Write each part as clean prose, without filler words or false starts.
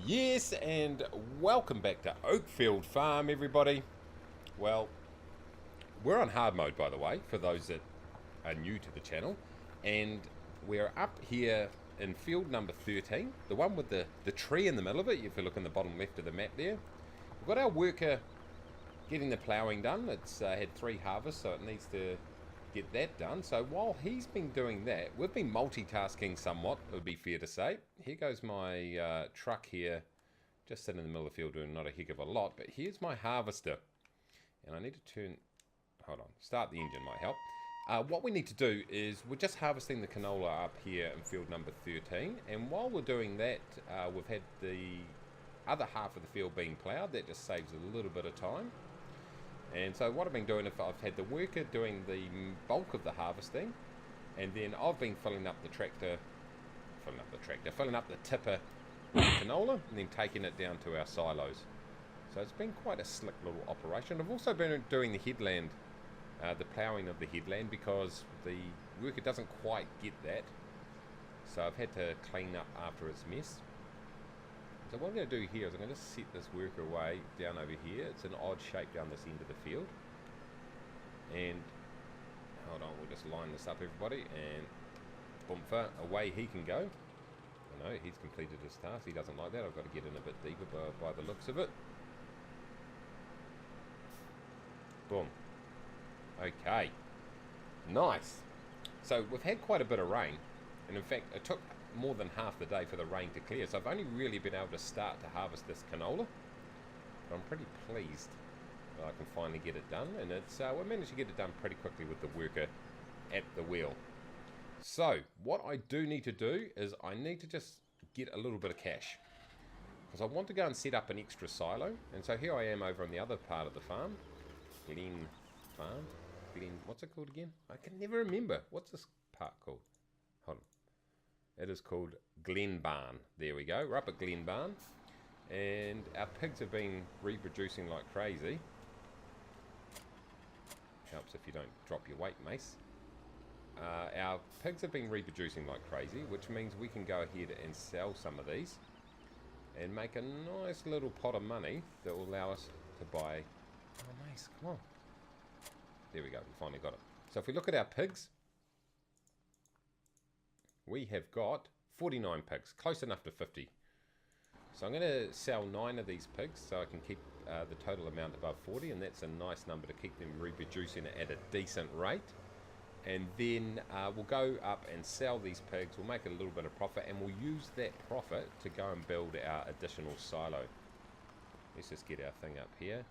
Yes, and welcome back to Oakfield Farm, everybody. Well, we're on hard mode, by the way, for those that are new to the channel. And we're up here in field number 13, the one with the tree in the middle of it, if you look in the bottom left of the map there. We've got our worker getting the ploughing done. It's had 3 harvests, so it needs to get that done. So while he's been doing that, we've been multitasking somewhat, it would be fair to say. Here goes my truck here, just sitting in the middle of the field doing not a heck of a lot, but here's my harvester. And I need to turn, hold on, start the engine might help. What we need to do is, we're just harvesting the canola up here in field number 13, and while we're doing that, we've had the other half of the field being ploughed. That just saves a little bit of time. And so what I've been doing, if I've had the worker doing the bulk of the harvesting, and then I've been filling up the tipper with canola, and then taking it down to our silos. So it's been quite a slick little operation. I've also been doing the headland, the ploughing of the headland, because the worker doesn't quite get that. So I've had to clean up after its mess. So what I'm going to do here is I'm going to set this worker away down over here. It's an odd shape down this end of the field. And, hold on, we'll just line this up, everybody, and boomfa, away he can go. I know, he's completed his task. He doesn't like that. I've got to get in a bit deeper by the looks of it. Boom. Okay. Nice. So we've had quite a bit of rain. And in fact, it took more than half the day for the rain to clear, so I've only really been able to start to harvest this canola, but I'm pretty pleased that I can finally get it done, and it's we managed to get it done pretty quickly with the worker at the wheel. So what I do need to do is I need to just get a little bit of cash, because I want to go and set up an extra silo. And so here I am over on the other part of the farm, Glen Farm, what's it called again? I can never remember. What's this part called? Hold on. It is called Glen Barn. There we go. We're up at Glen Barn. And our pigs have been reproducing like crazy. Helps if you don't drop your weight, Mace. Our pigs have been reproducing like crazy, which means we can go ahead and sell some of these and make a nice little pot of money that will allow us to buy... Oh, Mace, come on. There we go. We finally got it. So if we look at our pigs, we have got 49 pigs, close enough to 50. So I'm going to sell 9 of these pigs so I can keep the total amount above 40, and that's a nice number to keep them reproducing at a decent rate. And then we'll go up and sell these pigs, we'll make a little bit of profit, and we'll use that profit to go and build our additional silo. Let's just get our thing up here.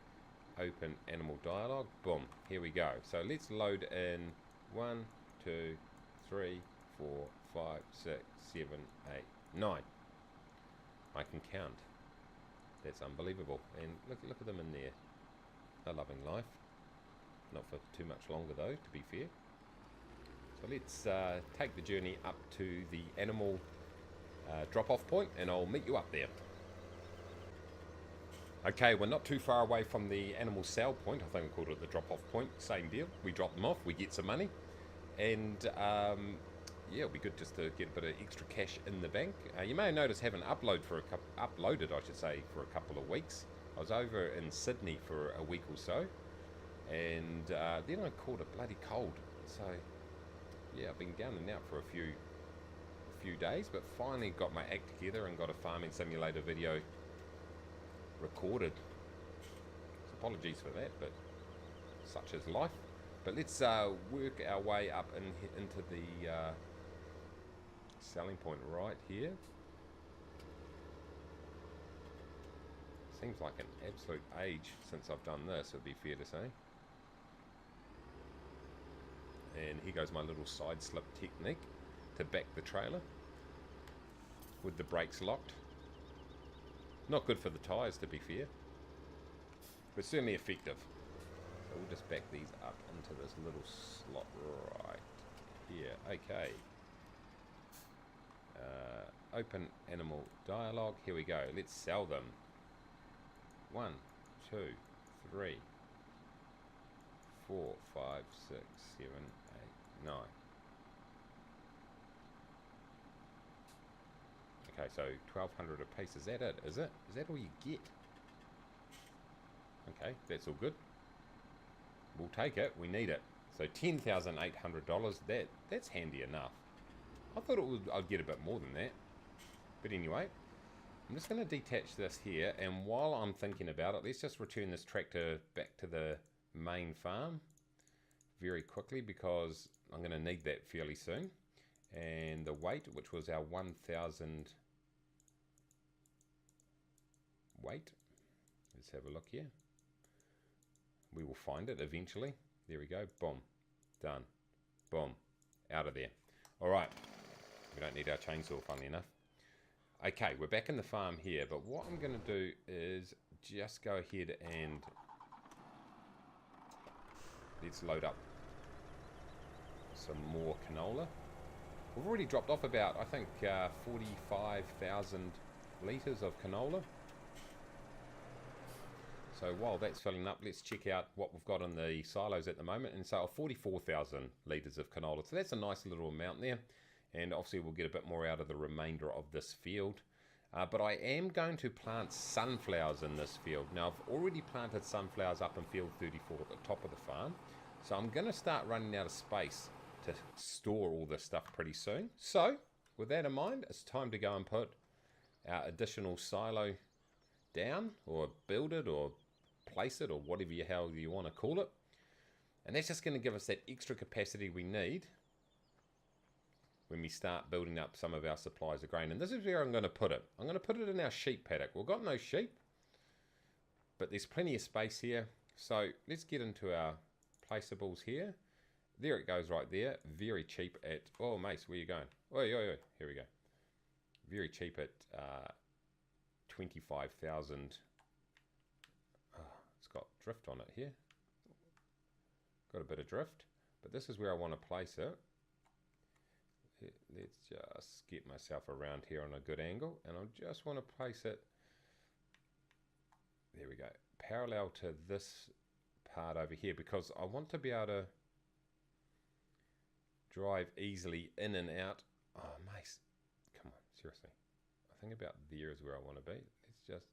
Open animal dialogue. Boom, here we go. So let's load in 1, 2, 3, 4, 5, 6, 7, 8, 9. I can count. That's unbelievable. And look at them in there. They're loving life. Not for too much longer though, to be fair. So let's take the journey up to the animal drop-off point, and I'll meet you up there. Okay, we're not too far away from the animal sale point. I think we called it the drop-off point. Same deal. We drop them off, we get some money, and yeah, it'll be good just to get a bit of extra cash in the bank. You may have noticed I haven't uploaded for a couple of weeks. I was over in Sydney for a week or so, and then I caught a bloody cold. So yeah, I've been down and out for a few days, but finally got my act together and got a farming simulator video recorded. So apologies for that, but such is life. But let's work our way up into the selling point right here. Seems like an absolute age since I've done this, it would be fair to say. And here goes my little side slip technique to back the trailer with the brakes locked. Not good for the tyres, to be fair, but certainly effective. So we'll just back these up into this little slot right here. Okay. Open animal dialogue. Here we go. Let's sell them. 1, 2, 3, 4, 5, 6, 7, 8, 9. Okay, so 1,200 a piece. Is that it? Is it? Is that all you get? Okay, that's all good. We'll take it. We need it. So $10,800. That's handy enough. I thought I'd get a bit more than that. But anyway, I'm just going to detach this here. And while I'm thinking about it, let's just return this tractor back to the main farm very quickly, because I'm going to need that fairly soon. And the weight, which was our 1,000 weight. Let's have a look here. We will find it eventually. There we go. Boom. Done. Boom. Out of there. All right. We don't need our chainsaw, funnily enough. Okay, we're back in the farm here, but what I'm going to do is just go ahead and let's load up some more canola. We've already dropped off about, I think, 45,000 litres of canola. So while that's filling up, let's check out what we've got in the silos at the moment. And so 44,000 litres of canola. So that's a nice little amount there. And obviously we'll get a bit more out of the remainder of this field. But I am going to plant sunflowers in this field. Now I've already planted sunflowers up in field 34 at the top of the farm. So I'm going to start running out of space to store all this stuff pretty soon. So with that in mind, it's time to go and put our additional silo down, or build it, or place it, or whatever the hell you want to call it. And that's just going to give us that extra capacity we need when we start building up some of our supplies of grain. And this is where I'm going to put it. I'm going to put it in our sheep paddock. We've got no sheep, but there's plenty of space here. So let's get into our placeables here. There it goes right there. Very cheap at... Oh, Mace, where are you going? Oi, oi, oi. Here we go. Very cheap at 25,000. Oh, it's got drift on it here. Got a bit of drift. But this is where I want to place it. Let's just get myself around here on a good angle, and I just want to place it, there we go, parallel to this part over here, because I want to be able to drive easily in and out. Oh, Mace, come on, seriously. I think about there is where I want to be. It's just,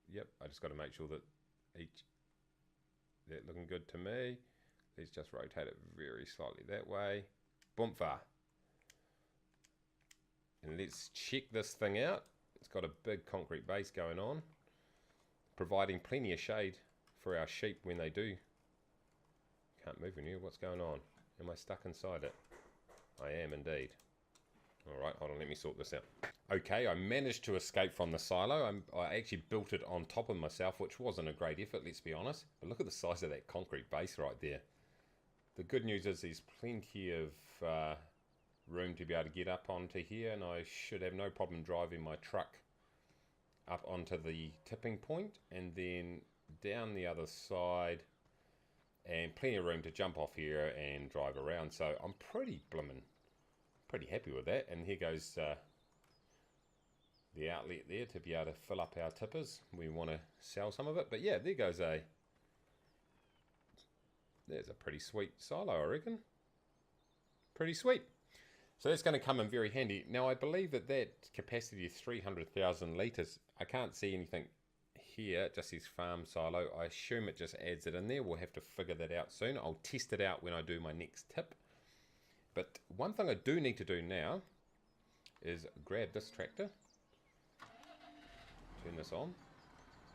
yep, I just got to make sure that that's looking good to me. Let's just rotate it very slightly that way. Boomfa. And let's check this thing out. It's got a big concrete base going on, providing plenty of shade for our sheep when they do. Can't move in here. What's going on? Am I stuck inside it? I am indeed. Alright, hold on, let me sort this out. Okay, I managed to escape from the silo. I actually built it on top of myself, which wasn't a great effort, let's be honest. But look at the size of that concrete base right there. The good news is there's plenty of room to be able to get up onto here, and I should have no problem driving my truck up onto the tipping point and then down the other side, and plenty of room to jump off here and drive around. So I'm pretty happy with that. And here goes the outlet there to be able to fill up our tippers. We want to sell some of it, but yeah, there's a pretty sweet silo, I reckon. Pretty sweet. So that's going to come in very handy. Now I believe that capacity is 300,000 litres. I can't see anything here, it just says farm silo. I assume it just adds it in there. We'll have to figure that out soon. I'll test it out when I do my next tip. But one thing I do need to do now is grab this tractor, turn this on.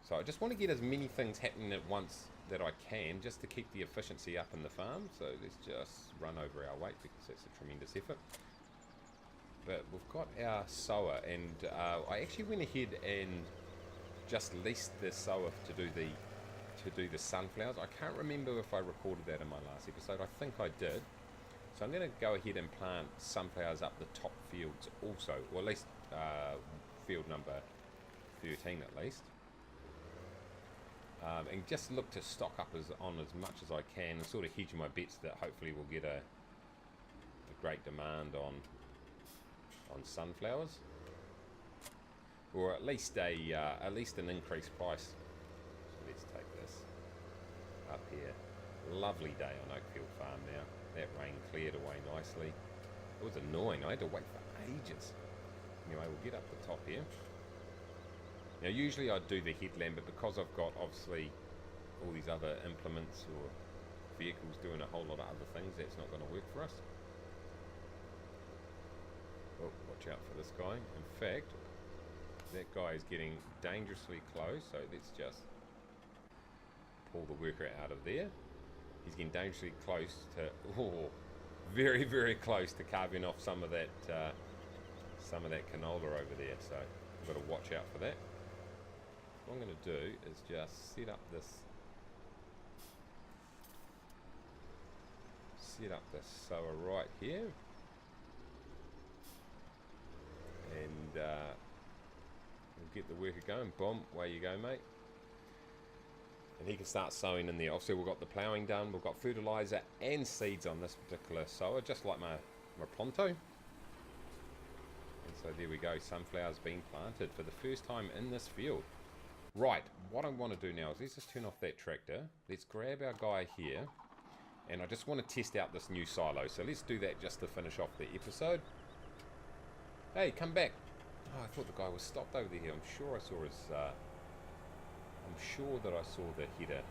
So I just want to get as many things happening at once that I can, just to keep the efficiency up in the farm. So let's just run over our weight, because that's a tremendous effort. But we've got our sower, and I actually went ahead and just leased the sower to do the sunflowers. I can't remember if I recorded that in my last episode. I think I did. So I'm going to go ahead and plant sunflowers up the top fields also, or at least field number 13 at least. And just look to stock up on as much as I can, and sort of hedge my bets that hopefully we'll get a great demand on sunflowers, or at least an increased price. So let's take this up here. Lovely day on Oakfield Farm now. That rain cleared away nicely. It was annoying. I had to wait for ages. Anyway, we'll get up the top here. Now, usually I'd do the headland, but because I've got, obviously, all these other implements or vehicles doing a whole lot of other things, that's not going to work for us. Oh, watch out for this guy. In fact, that guy is getting dangerously close, so let's just pull the worker out of there. He's getting dangerously close to, very, very close to carving off some of that canola over there, so I've got to watch out for that. What I'm going to do is just set up this sower right here, and we'll get the worker going. Boom, away you go, mate. And he can start sowing in there. Obviously, we've got the ploughing done, we've got fertilizer and seeds on this particular sower, just like my Pronto. And so there we go, sunflowers being planted for the first time in this field. Right, what I want to do now is let's just turn off that tractor. Let's grab our guy here, and I just want to test out this new silo. So let's do that just to finish off the episode. Hey, come back. Oh, I thought the guy was stopped over there. I'm sure I saw his... I'm sure that I saw the header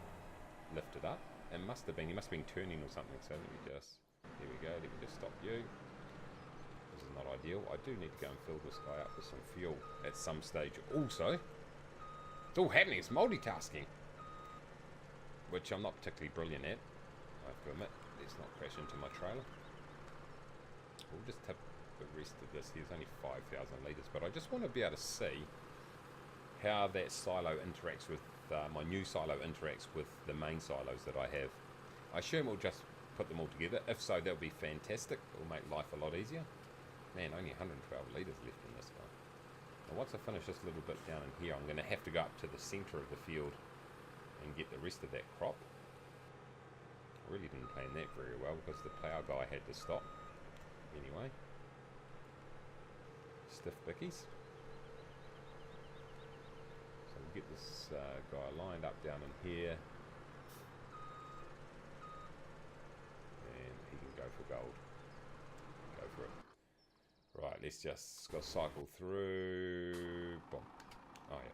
lifted up. It must have been, he must have been turning or something. So let me just, there we go, let me just stop you. This is not ideal. I do need to go and fill this guy up with some fuel at some stage also. It's all happening, it's multitasking. Which I'm not particularly brilliant at, I have to admit. Let's not crash into my trailer. We'll just tip the rest of this. Here's only 5,000 litres, but I just want to be able to see how that silo interacts with, my new silo interacts with the main silos that I have. I assume we'll just put them all together. If so, that'll be fantastic. It'll make life a lot easier. Man, only 112 litres left in this guy. Now once I finish this little bit down in here, I'm going to have to go up to the centre of the field and get the rest of that crop. I really didn't plan that very well because the plough guy had to stop. Anyway. Stiff bickies. Get this guy lined up down in here, and he can go for gold. Go for it. Right, let's just go cycle through. Boom. Oh yeah,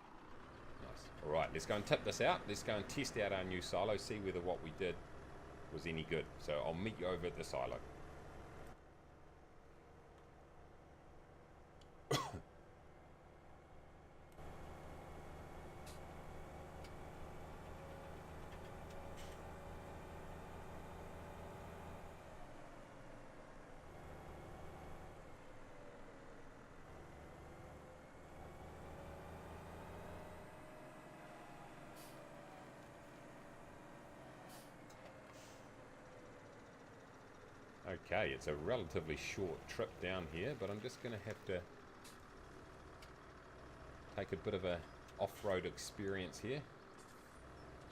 nice. All right, let's go and tip this out. Let's go and test out our new silo, see whether what we did was any good. So I'll meet you over at the silo. Okay, it's a relatively short trip down here, but I'm just going to have to take a bit of a off-road experience here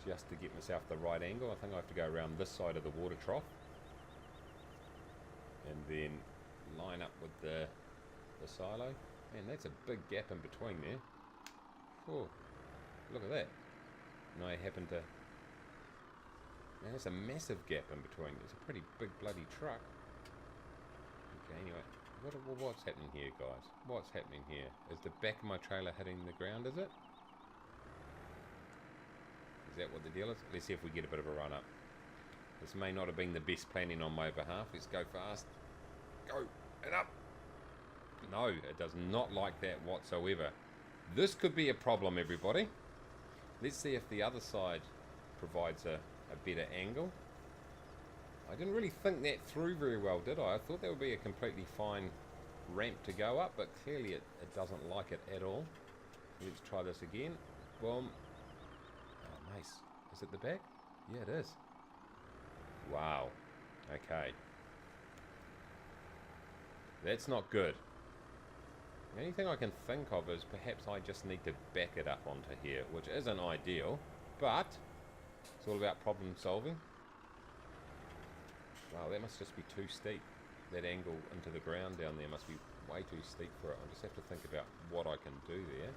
just to get myself the right angle. I think I have to go around this side of the water trough and then line up with the silo. Man, that's a big gap in between there. Oh, look at that. And I happen to... Man, there's a massive gap in between. It's a pretty big bloody truck. Okay, anyway. What's happening here, guys? What's happening here? Is the back of my trailer hitting the ground, is it? Is that what the deal is? Let's see if we get a bit of a run up. This may not have been the best planning on my behalf. Let's go fast. Go! And up! No, it does not like that whatsoever. This could be a problem, everybody. Let's see if the other side provides a better angle. I didn't really think that through very well, did I? I thought that would be a completely fine ramp to go up, but clearly it doesn't like it at all. Let's try this again. Boom. Oh, nice. Is it the back? Yeah, it is. Wow. Okay. That's not good. The only thing I can think of is perhaps I just need to back it up onto here, which isn't ideal, but it's all about problem solving. Wow, that must just be too steep. That angle into the ground down there must be way too steep for it. I just have to think about what I can do there.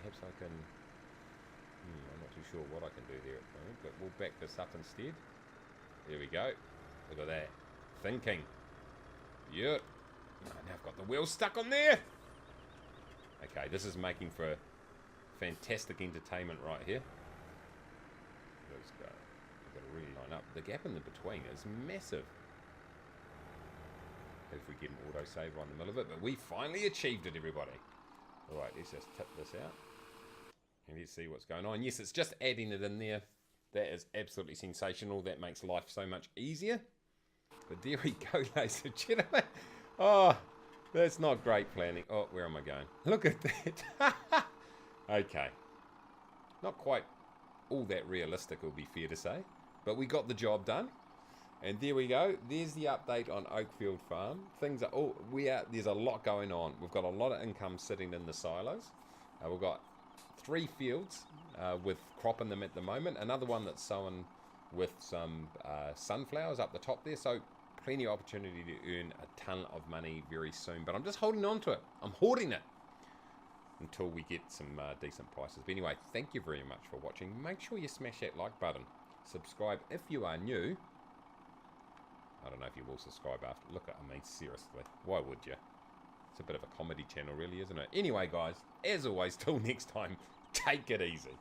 Perhaps I can... I'm not too sure what I can do there at the moment, but we'll back this up instead. There we go. Look at that. Thinking. Yep. Oh, now I've got the wheel stuck on there. Okay, this is making for fantastic entertainment right here. Let's go. I've got to really line up. The gap in the between is massive. If we get an autosave on the middle of it, but we finally achieved it, everybody. Alright, let's just tip this out. And let's see what's going on. Yes, it's just adding it in there. That is absolutely sensational. That makes life so much easier. But there we go, ladies and gentlemen. Oh, that's not great planning. Oh, where am I going? Look at that. Okay. Not quite all that realistic, it would be fair to say. But we got the job done. And there we go. There's the update on Oakfield Farm. Things are there's a lot going on. We've got a lot of income sitting in the silos. We've got 3 fields with crop in them at the moment. Another one that's sown with some sunflowers up the top there. So plenty of opportunity to earn a ton of money very soon. But I'm just holding on to it. I'm hoarding it until we get some decent prices. But anyway, thank you very much for watching. Make sure you smash that like button. Subscribe if you are new. I don't know if you will subscribe after. Look, I mean, seriously, why would you? It's a bit of a comedy channel, really, isn't it? Anyway, guys, as always, till next time, take it easy.